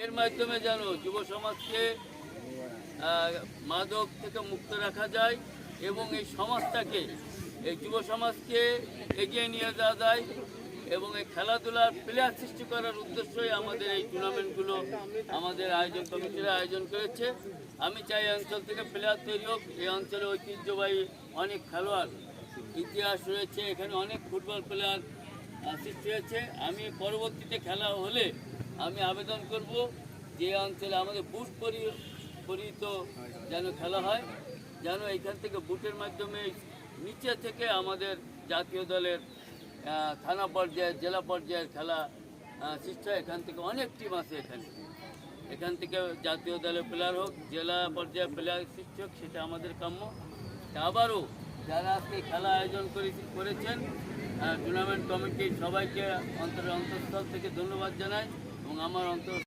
এর মাধ্যমে যেন যুব সমাজকে মাদক থেকে মুক্ত রাখা যায় এবং এই সমাজটাকে, এই যুব সমাজকে এগিয়ে নিয়ে যাওয়া যায় এবং এই খেলাধুলার প্লেয়ার সৃষ্টি করার উদ্দেশ্যই আমাদের এই টুর্নামেন্টগুলো আমাদের আয়োজক কমিটিরা আয়োজন করেছে। আমি চাই এই অঞ্চল থেকে প্লেয়ার তৈরি হোক। এই অঞ্চলে ঐতিহ্যবাহী অনেক খেলোয়াড় ইতিহাস রয়েছে, এখানে অনেক ফুটবল প্লেয়ার সৃষ্টি হয়েছে। আমি পরবর্তীতে খেলা হলে আমি আবেদন করব যে অঞ্চলে আমাদের বুট পরিহিত যেন খেলা হয়, যেন এখান থেকে বুটের মাধ্যমে নিচে থেকে আমাদের জাতীয় দলের থানা পর্যায়ে, জেলা পর্যায়ের খেলা সৃষ্টি হয়। এখান থেকে অনেক টিম আছে, এখান থেকে জাতীয় দলের প্লেয়ার হোক, জেলা পর্যায়ে প্লেয়ার সৃষ্টি হোক, সেটা আমাদের কাম্য। আবারও যারা আজকে খেলা আয়োজন করেছেন টুর্নামেন্ট কমিটির সবাইকে অন্তঃস্থল থেকে ধন্যবাদ জানাই এবং আমার